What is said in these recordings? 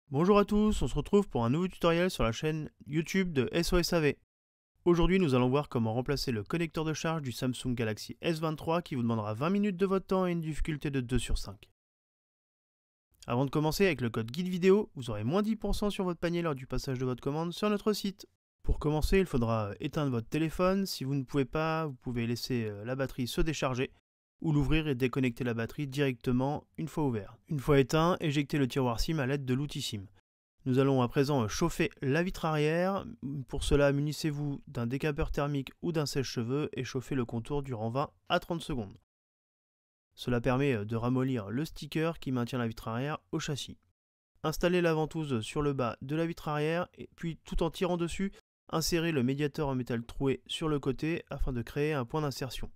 Bonjour à tous, on se retrouve pour un nouveau tutoriel sur la chaîne YouTube de SOSAV. Aujourd'hui, nous allons voir comment remplacer le connecteur de charge du Samsung Galaxy S23 qui vous demandera 20 minutes de votre temps et une difficulté de 2 sur 5. Avant de commencer, avec le code guide vidéo, vous aurez moins 10% sur votre panier lors du passage de votre commande sur notre site. Pour commencer, il faudra éteindre votre téléphone. Si vous ne pouvez pas, vous pouvez laisser la batterie se décharger ou l'ouvrir et déconnecter la batterie directement une fois ouvert. Une fois éteint, éjectez le tiroir SIM à l'aide de l'outil SIM. Nous allons à présent chauffer la vitre arrière. Pour cela, munissez-vous d'un décapeur thermique ou d'un sèche-cheveux et chauffez le contour durant 20 à 30 secondes. Cela permet de ramollir le sticker qui maintient la vitre arrière au châssis. Installez la ventouse sur le bas de la vitre arrière et puis tout en tirant dessus, insérez le médiateur en métal troué sur le côté afin de créer un point d'insertion.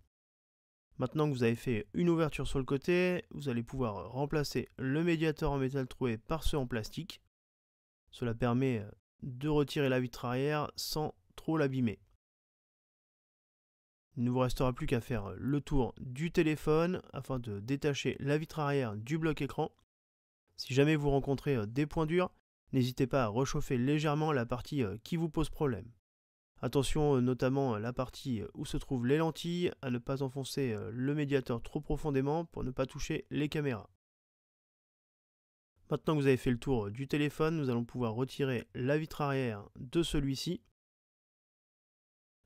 Maintenant que vous avez fait une ouverture sur le côté, vous allez pouvoir remplacer le médiateur en métal troué par ceux en plastique. Cela permet de retirer la vitre arrière sans trop l'abîmer. Il ne vous restera plus qu'à faire le tour du téléphone afin de détacher la vitre arrière du bloc écran. Si jamais vous rencontrez des points durs, n'hésitez pas à réchauffer légèrement la partie qui vous pose problème. Attention notamment à la partie où se trouvent les lentilles, à ne pas enfoncer le médiateur trop profondément pour ne pas toucher les caméras. Maintenant que vous avez fait le tour du téléphone, nous allons pouvoir retirer la vitre arrière de celui-ci,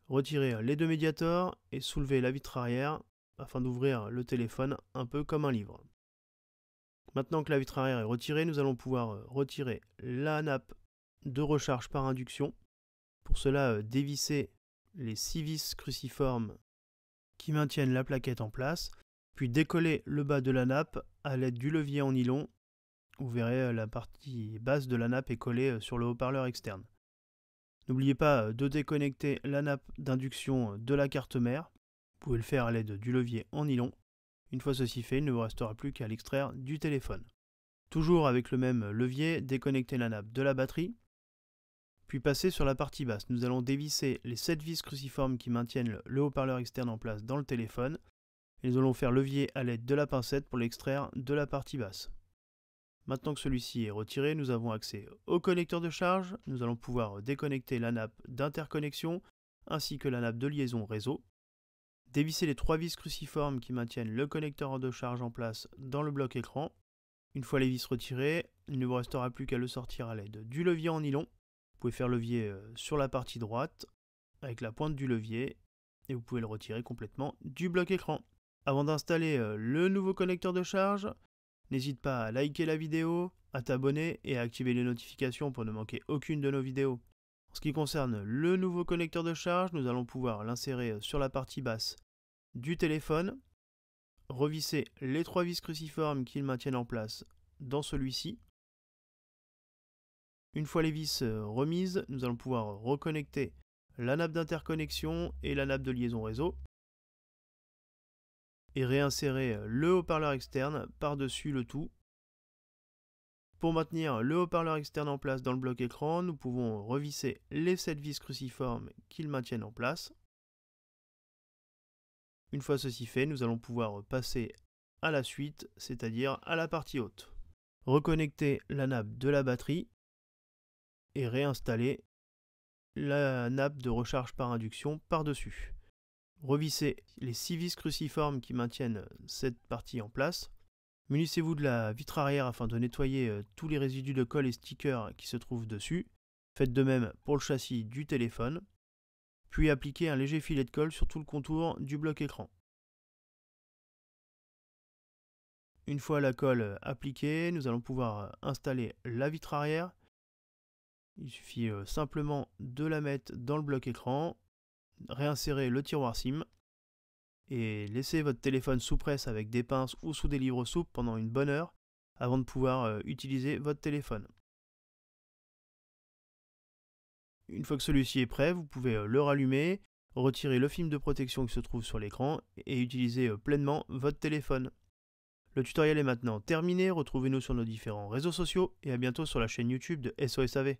retirer les deux médiators et soulever la vitre arrière afin d'ouvrir le téléphone un peu comme un livre. Maintenant que la vitre arrière est retirée, nous allons pouvoir retirer la nappe de recharge par induction. Pour cela, dévissez les 6 vis cruciformes qui maintiennent la plaquette en place, puis décollez le bas de la nappe à l'aide du levier en nylon. Vous verrez la partie basse de la nappe est collée sur le haut-parleur externe. N'oubliez pas de déconnecter la nappe d'induction de la carte mère. Vous pouvez le faire à l'aide du levier en nylon. Une fois ceci fait, il ne vous restera plus qu'à l'extraire du téléphone. Toujours avec le même levier, déconnectez la nappe de la batterie. Puis passer sur la partie basse. Nous allons dévisser les 7 vis cruciformes qui maintiennent le haut-parleur externe en place dans le téléphone. Et nous allons faire levier à l'aide de la pincette pour l'extraire de la partie basse. Maintenant que celui-ci est retiré, nous avons accès au connecteur de charge. Nous allons pouvoir déconnecter la nappe d'interconnexion ainsi que la nappe de liaison réseau. Dévisser les 3 vis cruciformes qui maintiennent le connecteur de charge en place dans le bloc écran. Une fois les vis retirées, il ne vous restera plus qu'à le sortir à l'aide du levier en nylon. Vous pouvez faire levier sur la partie droite avec la pointe du levier et vous pouvez le retirer complètement du bloc écran. Avant d'installer le nouveau connecteur de charge, n'hésite pas à liker la vidéo, à t'abonner et à activer les notifications pour ne manquer aucune de nos vidéos. En ce qui concerne le nouveau connecteur de charge, nous allons pouvoir l'insérer sur la partie basse du téléphone, revisser les 3 vis cruciformes qui le maintiennent en place dans celui-ci. Une fois les vis remises, nous allons pouvoir reconnecter la nappe d'interconnexion et la nappe de liaison réseau et réinsérer le haut-parleur externe par-dessus le tout. Pour maintenir le haut-parleur externe en place dans le bloc écran, nous pouvons revisser les 7 vis cruciformes qui le maintiennent en place. Une fois ceci fait, nous allons pouvoir passer à la suite, c'est-à-dire à la partie haute. Reconnecter la nappe de la batterie et réinstaller la nappe de recharge par induction par-dessus. Revissez les 6 vis cruciformes qui maintiennent cette partie en place. Munissez-vous de la vitre arrière afin de nettoyer tous les résidus de colle et stickers qui se trouvent dessus. Faites de même pour le châssis du téléphone. Puis appliquez un léger filet de colle sur tout le contour du bloc écran. Une fois la colle appliquée, nous allons pouvoir installer la vitre arrière. Il suffit simplement de la mettre dans le bloc écran, réinsérer le tiroir SIM et laisser votre téléphone sous presse avec des pinces ou sous des livres souples pendant une bonne heure avant de pouvoir utiliser votre téléphone. Une fois que celui-ci est prêt, vous pouvez le rallumer, retirer le film de protection qui se trouve sur l'écran et utiliser pleinement votre téléphone. Le tutoriel est maintenant terminé, retrouvez-nous sur nos différents réseaux sociaux et à bientôt sur la chaîne YouTube de SOSAV.